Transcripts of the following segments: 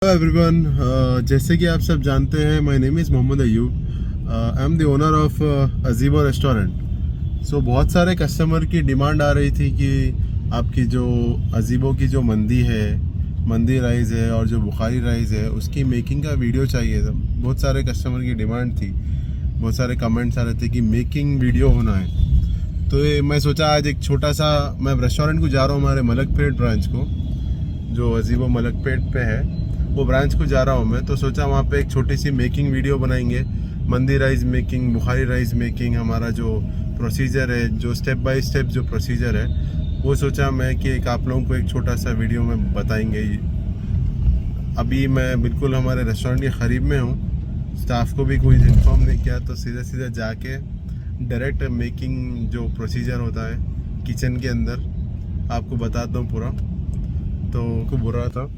Hello everyone, जैसे कि आप सब जानते हैं, my name is Mohammed Ayub. I am the owner of Ajeebo restaurant. So बहुत सारे कस्टमर की डिमांड आ रही थी कि आपकी जो अजीबो की जो मंदी है, मंदी राइस है और जो बुखारी राइस है, उसकी मेकिंग का वीडियो चाहिए था। बहुत सारे कस्टमर की डिमांड थी, बहुत सारे कमेंट्स आ रहे थे कि मेकिंग वीडियो होना है। तो मैं सोचा आज एक छोटा सा, मैं रेस्टोरेंट को जा रहा हूँ हमारे मलकपेट ब्रांच को, जो अजीबो मलकपेट पे है, वो ब्रांच को जा रहा हूँ मैं। तो सोचा वहाँ पे एक छोटी सी मेकिंग वीडियो बनाएंगे, मंदी rice making, Bukhari rice making, हमारा जो प्रोसीजर है, जो स्टेप बाय स्टेप जो प्रोसीजर है, वो सोचा मैं कि एक आप लोगों को एक छोटा सा वीडियो में बताएंगे। अभी मैं बिल्कुल हमारे रेस्टोरेंट के करीब में हूँ, स्टाफ को भी कोई इन्फॉर्म नहीं किया, तो सीधे सीधे जाके डायरेक्ट मेकिंग जो प्रोसीजर होता है किचन के अंदर आपको बताता हूँ पूरा। तो को बोल रहा था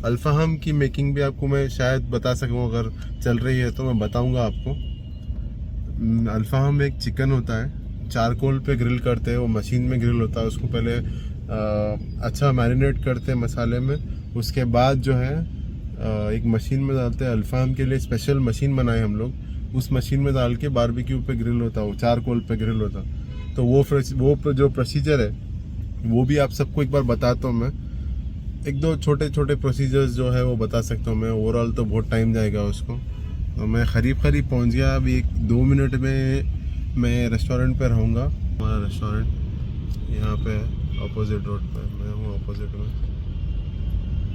अल्फाहम की मेकिंग भी आपको मैं शायद बता सकूं, अगर चल रही है तो मैं बताऊंगा आपको। अल्फाहम एक चिकन होता है, चारकोल पे ग्रिल करते हैं, वो मशीन में ग्रिल होता है। उसको पहले अच्छा मैरिनेट करते हैं मसाले में, उसके बाद जो है एक मशीन में डालते हैं। अल्फाहम के लिए स्पेशल मशीन बनाए हम लोग, उस मशीन में डाल के बारबेक्यू पे ग्रिल होता है, वो चारकोल पे ग्रिल होता है। तो वो जो प्रोसीजर है वो भी आप सबको एक बार बताता हूँ मैं। एक दो छोटे छोटे प्रोसीजर्स जो है वो बता सकता हूँ मैं, ओवरऑल तो बहुत टाइम जाएगा उसको। तो मैं करीब पहुँच गया, अभी 1-2 मिनट में मैं रेस्टोरेंट पे रहूँगा। हमारा रेस्टोरेंट यहाँ पे है, अपोजिट रोड पे मैं हूँ, अपोजिट में।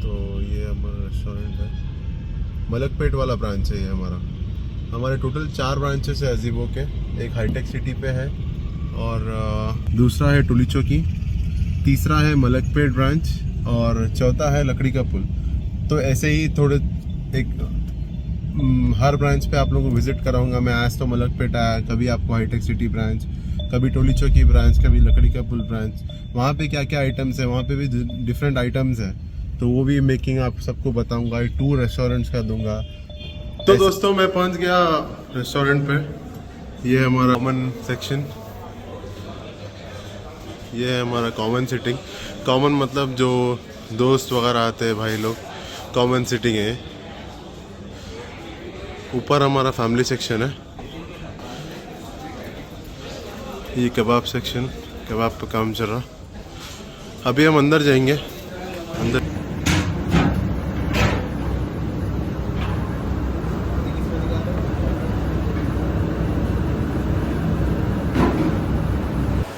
तो ये हमारा रेस्टोरेंट है, मलकपेट वाला ब्रांच है ये हमारा। हमारे टोटल 4 ब्रांचेस है अजीबो के। एक हाईटेक सिटी पे है, और दूसरा है टुली चौकी, तीसरा है मलकपेट ब्रांच, और चौथा है लकड़ी का पुल। तो ऐसे ही थोड़े हर ब्रांच पे आप लोगों को विजिट कराऊंगा मैं। आज तो मलकपेट आया, कभी आपको हाईटेक सिटी ब्रांच, कभी टोली चौकी ब्रांच, कभी लकड़ी का पुल ब्रांच। वहाँ पे क्या क्या आइटम्स है, वहाँ पे भी डिफरेंट आइटम्स है, तो वो भी मेकिंग आप सबको बताऊंगा, एक टूर रेस्टोरेंट्स का दूंगा। तो दोस्तों मैं पहुँच गया रेस्टोरेंट पे। ये हमारा कॉमन सेक्शन, ये है हमारा कॉमन सिटिंग। कॉमन मतलब जो दोस्त वगैरह आते हैं भाई लोग, कॉमन सिटिंग है। ऊपर हमारा फैमिली सेक्शन है, ये कबाब सेक्शन, कबाब पे काम चल रहा। अभी हम अंदर जाएंगे। अंदर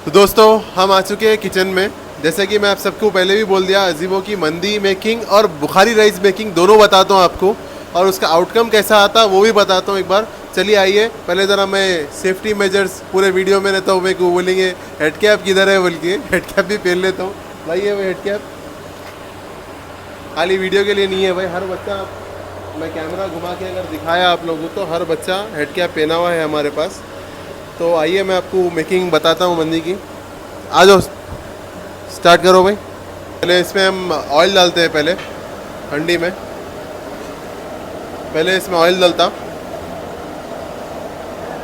तो दोस्तों हम आ चुके हैं किचन में। जैसे कि मैं आप सबको पहले भी बोल दिया, अजीबो की मंदी मेकिंग और बुखारी राइस मेकिंग दोनों बताता हूँ आपको, और उसका आउटकम कैसा आता वो भी बताता हूँ एक बार। चलिए आइए, पहले ज़रा मैं सेफ्टी मेजर्स पूरे वीडियो में रहता हूँ। मेरे को बोलेंगे हेड कैप किधर है, बोल के हेड कैप भी पहन लेता हूँ भाई। ये हेड कैप खाली वीडियो के लिए नहीं है भाई, हर बच्चा, मैं कैमरा घुमा के अगर दिखाया आप लोगों को, तो हर बच्चा हेड कैप पहना हुआ है हमारे पास। तो आइए मैं आपको मेकिंग बताता हूँ मंदी की। आ जाओ, स्टार्ट करो भाई। पहले इसमें हम ऑयल डालते हैं, पहले हंडी में पहले इसमें ऑयल डालता।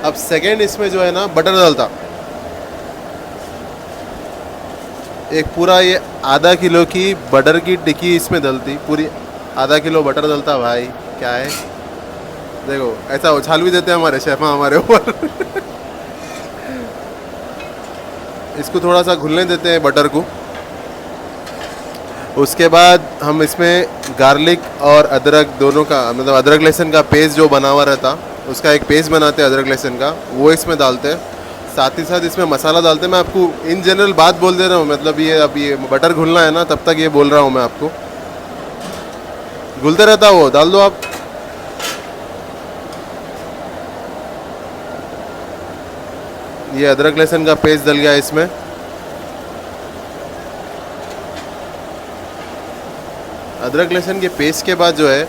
अब सेकेंड इसमें जो है ना बटर डालता। एक पूरा ये आधा किलो की बटर की टिक्की इसमें डलती, पूरी आधा किलो बटर डलता भाई। क्या है देखो, ऐसा उछाल भी देते हैं हमारे शेफ हमारे ऊपर इसको थोड़ा सा घुलने देते हैं बटर को। उसके बाद हम इसमें गार्लिक और अदरक दोनों का, मतलब अदरक लहसुन का पेस्ट जो बना हुआ रहता, उसका एक पेस्ट बनाते हैं अदरक लहसुन का, वो इसमें डालते हैं। साथ ही साथ इसमें मसाला डालते हैं। मैं आपको इन जनरल बात बोल दे रहा हूँ, मतलब ये अब ये बटर घुलना है ना, तब तक ये बोल रहा हूँ मैं आपको। घुलते रहता वो, डाल दो आप। ये अदरक लहसुन का पेस्ट डल गया इसमें। अदरक लहसुन के पेस्ट के बाद जो है,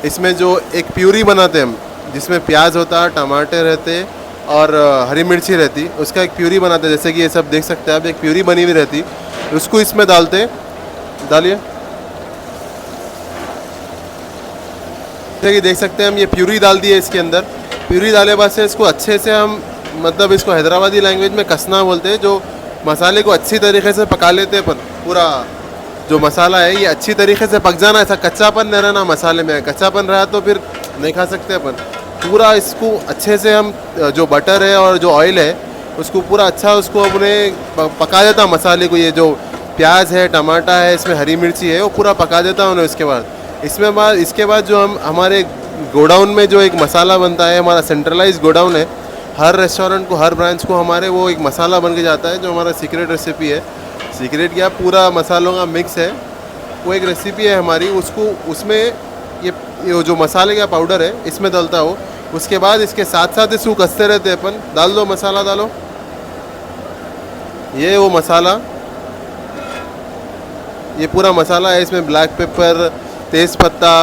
इसमें जो एक प्यूरी बनाते हैं हम, जिसमें प्याज होता है, टमाटर रहते और हरी मिर्ची रहती, उसका एक प्यूरी बनाते हैं। जैसे कि ये सब देख सकते हैं आप, एक प्यूरी बनी हुई रहती, उसको इसमें डालते हैं। डालिए, जैसे कि देख सकते हैं हम, ये प्यूरी डाल दी है इसके अंदर। प्यूरी डाले बाद से इसको अच्छे से हम, मतलब इसको हैदराबादी लैंग्वेज में कसना बोलते हैं, जो मसाले को अच्छी तरीके से पका लेते हैं, पर पूरा जो मसाला है ये अच्छी तरीके से पक जाना, ऐसा कच्चापन नहीं रहना मसाले में। कच्चापन रहा तो फिर नहीं खा सकते अपन। पूरा इसको अच्छे से हम जो बटर है और जो ऑयल है उसको पूरा अच्छा उसको अपने पका देता मसाले को। ये जो प्याज है, टमाटा है, इसमें हरी मिर्ची है, वो पूरा पका देता उन्हें। इसके बाद जो हम हमारे गोडाउन में जो एक मसाला बनता है, हमारा सेंट्रलाइज गोडाउन है, हर रेस्टोरेंट को, हर ब्रांच को हमारे वो एक मसाला बन के जाता है जो हमारा सीक्रेट रेसिपी है। सीक्रेट क्या, पूरा मसालों का मिक्स है, वो एक रेसिपी है हमारी। उसको उसमें ये जो मसाले का पाउडर है इसमें डालता हो। उसके बाद इसके साथ साथ इसको कसते रहते हैं अपन। डाल दो मसाला, डालो। ये वो मसाला, ये पूरा मसाला है। इसमें ब्लैक पेपर, तेज़ पत्ता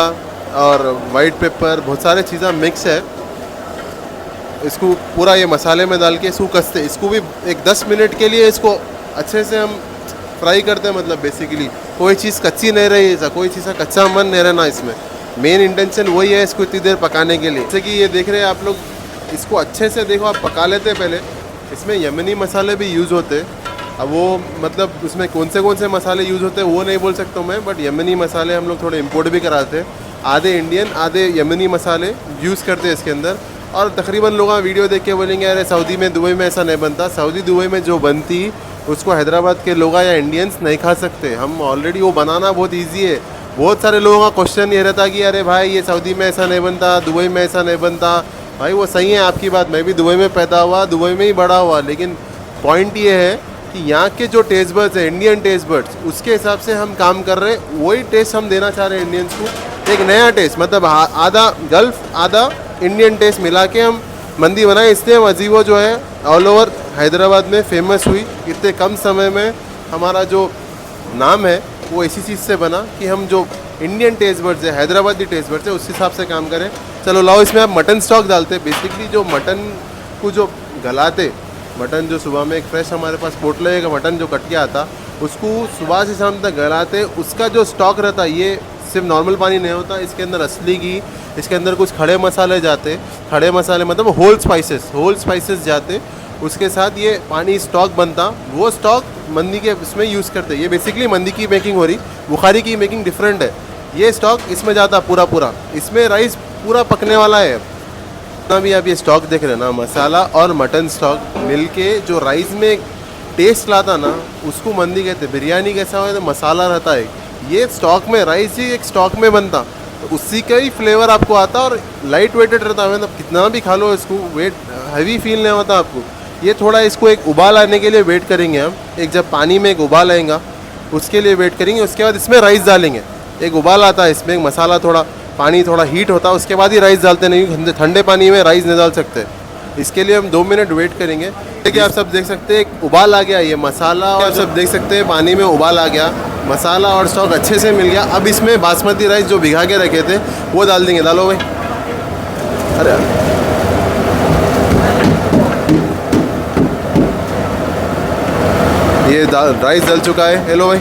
और वाइट पेपर, बहुत सारे चीज़ें मिक्स है। इसको पूरा ये मसाले में डाल के इसको कसते। इसको भी एक 10 मिनट के लिए इसको अच्छे से हम फ्राई करते हैं। मतलब बेसिकली कोई चीज़ कच्ची नहीं रही, ऐसा कोई चीज़ का कच्चा मन नहीं रहना इसमें। मेन इंटेंशन वही है इसको इतनी देर पकाने के लिए। जैसे कि ये देख रहे हैं आप लोग, इसको अच्छे से देखो, आप पका लेते हैं पहले। इसमें यमनी मसाले भी यूज़ होते हैं। अब वो मतलब उसमें कौन से मसाले यूज़ होते हैं वो नहीं बोल सकता हूँ मैं, बट यमनी मसाले हम लोग थोड़े इंपोर्ट भी कराते हैं। आधे इंडियन आधे यमनी मसाले यूज़ करते हैं इसके अंदर। और तकरीबन लोग वीडियो देख के बोलेंगे अरे सऊदी में, दुबई में ऐसा नहीं बनता। सऊदी दुबई में जो बनती उसको हैदराबाद के लोग या इंडियंस नहीं खा सकते। हम ऑलरेडी वो बनाना बहुत ईजी है। बहुत सारे लोगों का क्वेश्चन ये रहता कि अरे भाई ये सऊदी में ऐसा नहीं बनता, दुबई में ऐसा नहीं बनता। भाई वो सही है आपकी बात, मैं भी दुबई में पैदा हुआ, दुबई में ही बड़ा हुआ। लेकिन पॉइंट ये है कि यहाँ के जो टेस्ट बर्ड्स है, इंडियन टेस्ट बर्ड्स, उसके हिसाब से हम काम कर रहे हैं। वही टेस्ट हम देना चाह रहे हैं इंडियंस को, एक नया टेस्ट। मतलब आधा गल्फ आधा इंडियन टेस्ट मिला के हम मंदी बनाए। इसलिए हम अजीबो जो है ऑल ओवर हैदराबाद में फेमस हुई। इतने कम समय में हमारा जो नाम है वो इसी चीज़ से बना कि हम जो इंडियन टेस्ट बर्ड्स है, हैदराबादी टेस्ट बर्ड्स है, उस हिसाब से काम करें। चलो लाओ, इसमें आप मटन स्टॉक डालते। बेसिकली जो मटन को जो गलाते, मटन जो सुबह में एक फ्रेश हमारे पास पोटले का मटन जो कट के आता, उसको सुबह से शाम तक गलाते। उसका जो स्टॉक रहता, ये सिर्फ नॉर्मल पानी नहीं होता, इसके अंदर असली घी, इसके अंदर कुछ खड़े मसाले जाते। खड़े मसाले मतलब होल स्पाइसेस जाते। उसके साथ ये पानी स्टॉक बनता। वो स्टॉक मंदी के इसमें यूज़ करते। ये बेसिकली मंदी की मेकिंग हो रही, बुखारी की मेकिंग डिफरेंट है। ये स्टॉक इसमें जाता पूरा। इसमें राइस पूरा पकने वाला है। जितना भी आप ये स्टॉक देख रहे हैं ना, मसाला और मटन स्टॉक मिलके जो राइस में टेस्ट लाता ना, उसको मंदी कहते। बिरयानी कैसा हो तो मसाला रहता है, ये स्टॉक में, राइस ही एक स्टॉक में बनता, तो उसी का ही फ्लेवर आपको आता और लाइट वेटेड रहता है। मतलब कितना भी खा लो इसको वेट हैवी फील नहीं होता आपको। ये थोड़ा इसको एक उबाल आने के लिए वेट करेंगे हम। एक जब पानी में एक उबाल आएगा उसके लिए वेट करेंगे। उसके बाद इसमें राइस डालेंगे। एक उबाल आता है इसमें, मसाला थोड़ा, पानी थोड़ा हीट होता है, उसके बाद ही राइस डालते। नहीं, ठंडे पानी में राइस नहीं डाल सकते। इसके लिए हम 2 मिनट वेट करेंगे। देखिए आप सब देख सकते हैं एक उबाल आ गया, ये मसाला, और आप सब देख सकते हैं पानी में उबाल आ गया, मसाला और स्टॉक अच्छे से मिल गया। अब इसमें बासमती राइस जो भिगा के रखे थे वो डाल देंगे। डालो भाई। अरे ये राइस डल चुका है। हेलो भाई,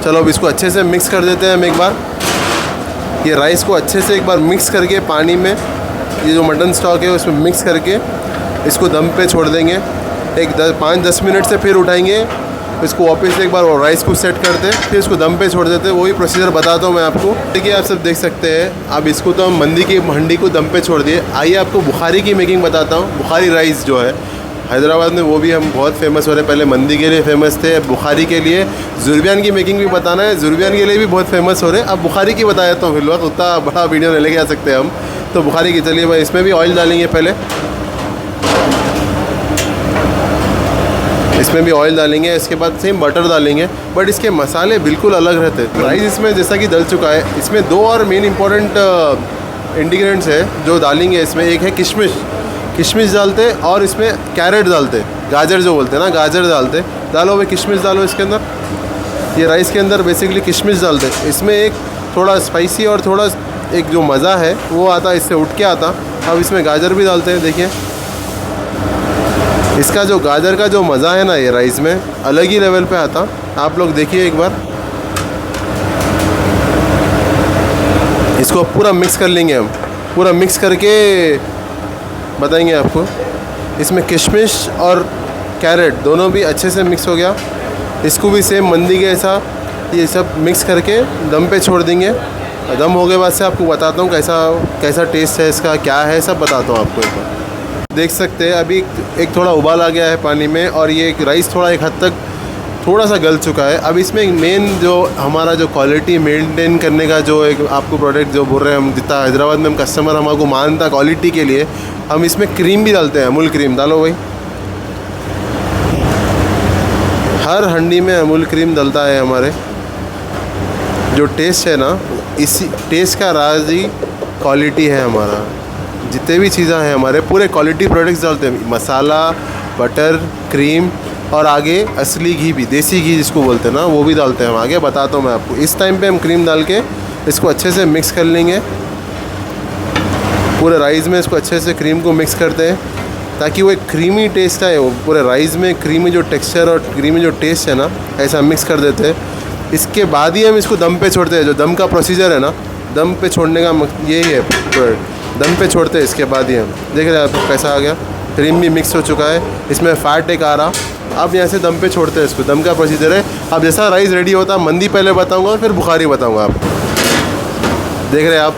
चलो अब इसको अच्छे से मिक्स कर देते हैं हम एक बार। ये राइस को अच्छे से एक बार मिक्स करके पानी में, ये जो मटन स्टॉक है उसमें मिक्स करके इसको दम पे छोड़ देंगे। एक 5-10 मिनट से फिर उठाएंगे इसको वापस एक बार, और राइस को सेट करते, फिर इसको दम पे छोड़ देते। वही प्रोसीजर बताता हूँ मैं आपको। देखिए आप सब देख सकते हैं। अब इसको तो हम मंदी की हंडी को दम पे छोड़ दिए। आइए आपको बुखारी की मेकिंग बताता हूँ। बुखारी राइस जो है हैदराबाद में, वो भी हम बहुत फेमस हो रहे हैं। पहले मंदी के लिए फेमस थे, बुखारी के लिए। जुर्बियान की मेकिंग भी बताना है, जुर्बियान के लिए भी बहुत फेमस हो रहे हैं। अब बुखारी की बताया तो फिर वक्त उतना बड़ा वीडियो नहीं लेके आ सकते हम, तो बुखारी की चलिए भाई। इसमें भी ऑयल डालेंगे पहले, इसमें भी ऑयल डालेंगे। इसके बाद सेम बटर डालेंगे, बट इसके मसाले बिल्कुल अलग रहते हैं। राइस इसमें जैसा कि डल चुका है। इसमें 2 और मेन इंपॉर्टेंट इंग्रेडिएंट्स है जो डालेंगे इसमें। एक है किशमिश डालते, और इसमें कैरेट डालते, गाजर जो बोलते हैं ना, गाजर डालते। डालो भाई किशमिश डालो इसके अंदर। ये राइस के अंदर बेसिकली किशमिश डालते। इसमें एक थोड़ा स्पाइसी और थोड़ा एक जो मज़ा है वो आता, इससे उठ के आता। अब इसमें गाजर भी डालते हैं। देखिए इसका जो गाजर का जो मज़ा है ना, ये राइस में अलग ही लेवल पे आता। आप लोग देखिए एक बार। इसको पूरा मिक्स कर लेंगे हम, पूरा मिक्स करके बताएंगे आपको। इसमें किशमिश और कैरेट दोनों भी अच्छे से मिक्स हो गया। इसको भी सेम मंदी के ऐसा ये सब मिक्स करके दम पे छोड़ देंगे। दम हो गए बाद से आपको बताता हूँ कैसा टेस्ट है इसका, क्या है, सब बताता हूँ आपको एक बार। देख सकते हैं अभी एक थोड़ा उबाल आ गया है पानी में, और ये राइस थोड़ा एक हद तक थोड़ा सा गल चुका है। अब इसमें मेन जो हमारा जो क्वालिटी मेंटेन करने का जो एक आपको प्रोडक्ट जो बोल रहे हैं हम, जितना हैदराबाद में हम कस्टमर हमारे को मानता क्वालिटी के लिए, हम इसमें क्रीम भी डालते हैं। अमूल क्रीम डालो भाई, हर हंडी में अमूल क्रीम डलता है। हमारे जो टेस्ट है ना, इसी टेस्ट का राज ही क्वालिटी है। हमारा जितने भी चीज़ें हैं हमारे पूरे क्वालिटी प्रोडक्ट्स डालते हैं, मसाला, बटर, क्रीम, और आगे असली घी भी, देसी घी जिसको बोलते हैं ना, वो भी डालते हैं हम। आगे बताता हूँ मैं आपको। इस टाइम पे हम क्रीम डाल के इसको अच्छे से मिक्स कर लेंगे। पूरे राइस में इसको अच्छे से क्रीम को मिक्स करते हैं ताकि वो एक क्रीमी टेस्ट आए। वो पूरे राइस में क्रीमी जो टेक्सचर और क्रीमी जो टेस्ट है ना, ऐसा मिक्स कर देते हैं। इसके बाद ही हम इसको दम पे छोड़ते हैं। जो दम का प्रोसीजर है ना, दम पे छोड़ने का यही है, दम पे छोड़ते हैं। इसके बाद ही हम देख रहे हैं आप कैसा आ गया, क्रीम भी मिक्स हो चुका है, इसमें फैट एक आ रहा। अब यहाँ से दम पे छोड़ते हैं इसको। दम का प्रोसीजर है। अब जैसा राइस रेडी होता है, मंदी पहले बताऊँगा और फिर बुखारी बताऊँगा आपको। देख रहे हैं आप,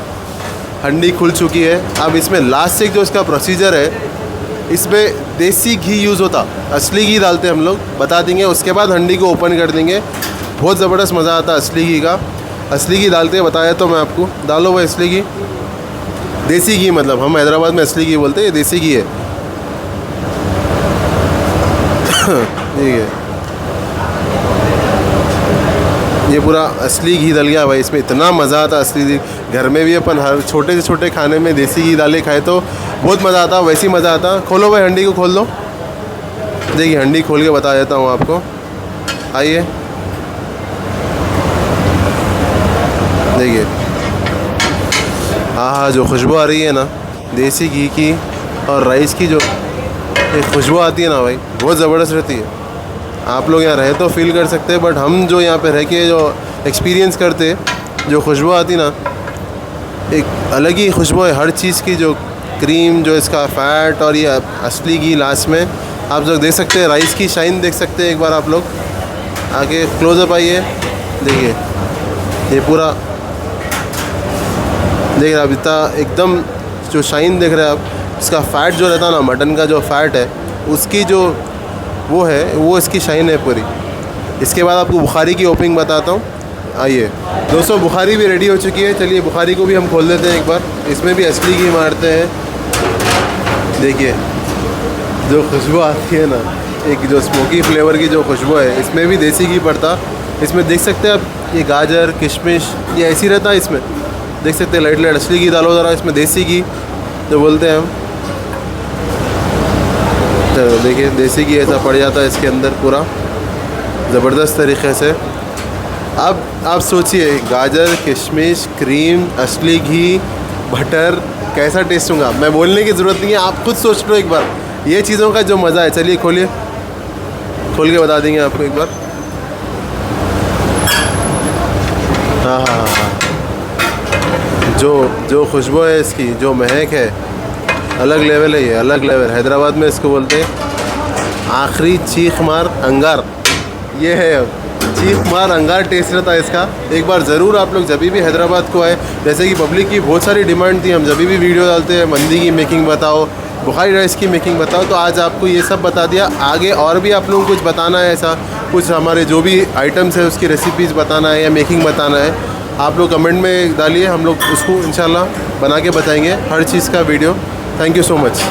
हंडी खुल चुकी है। अब इसमें लास्ट एक जो इसका प्रोसीजर है, इसमें देसी घी यूज़ होता, असली घी डालते हैं हम लोग, बता देंगे। उसके बाद हंडी को ओपन कर देंगे। बहुत ज़बरदस्त मज़ा आता है असली घी का। असली घी डालते हैं, बताया तो मैं आपको। डालो भाई असली घी, देसी घी, मतलब हम हैदराबाद में असली घी बोलते हैं, ये देसी घी है। ठीक है, ये पूरा असली घी डल गया भाई। इसमें इतना मज़ा आता असली घी। घर में भी अपन हर छोटे से छोटे खाने में देसी घी डाले खाए तो बहुत मज़ा आता, वैसे ही मज़ा आता। खोलो भाई, हंडी को खोल दो। देखिए हंडी खोल के बता देता हूँ आपको। आइए देखिए, हाँ, जो खुशबू आ रही है ना देसी घी की और राइस की, जो एक खुशबू आती है ना भाई, बहुत ज़बरदस्त रहती है। आप लोग यहाँ रहे तो फील कर सकते हैं, बट हम जो यहाँ पे रह के जो एक्सपीरियंस करते, जो खुशबू आती ना, एक अलग ही खुशबू है हर चीज़ की। जो क्रीम, जो इसका फ़ैट, और ये असली घी लास्ट में आप लोग देख सकते हैं। राइस की शाइन देख सकते हैं एक बार आप लोग। आगे क्लोज़अप आइए, देखिए ये पूरा देख रहे हैं आप, इतना एकदम जो शाइन देख रहे हैं आप। इसका फ़ैट जो रहता है ना, मटन का जो फ़ैट है, उसकी जो वो है, वो इसकी शाइन है पूरी। इसके बाद आपको बुखारी की ओपनिंग बताता हूँ। आइए दोस्तों, बुखारी भी रेडी हो चुकी है। चलिए बुखारी को भी हम खोल देते हैं एक बार। इसमें भी असली घी मारते हैं। देखिए जो खुशबू आती है ना, एक जो स्मोकी फ्लेवर की जो खुशबू है, इसमें भी देसी घी पड़ता। इसमें देख सकते हैं आप, ये गाजर, किशमिश, ये ऐसी रहता है। इसमें देख सकते हैं लाइट असली घी डालो ज़रा। इसमें देसी घी जो बोलते हैं हम, तो देखिए देसी घी ऐसा पड़ जाता है इसके अंदर पूरा ज़बरदस्त तरीक़े से। अब आप सोचिए, गाजर, किशमिश, क्रीम, असली घी, बटर, कैसा टेस्ट होगा। मैं बोलने की ज़रूरत नहीं है, आप खुद सोच लो एक बार, ये चीज़ों का जो मज़ा है। चलिए खोलिए, खोल के बता देंगे आपको एक बार। हाँ हाँ हाँ, जो खुशबू है इसकी, जो महक है, अलग लेवल है। ये अलग लेवल, हैदराबाद में इसको बोलते हैं आखिरी चीख मार अंगार। ये है चीख मार अंगार टेस्ट रहता है इसका। एक बार ज़रूर आप लोग जब भी हैदराबाद को आए, जैसे कि पब्लिक की बहुत सारी डिमांड थी, हम जब भी वीडियो डालते हैं मंदी की मेकिंग बताओ, बुखारी राइस की मेकिंग बताओ, तो आज आपको ये सब बता दिया। आगे और भी आप लोगों को कुछ बताना है, ऐसा कुछ हमारे जो भी आइटम्स है उसकी रेसिपीज़ बताना है या मेकिंग बताना है, आप लोग कमेंट में डालिए, हम लोग उसको इंशाल्लाह बना के बताएंगे हर चीज़ का video. Thank you so much.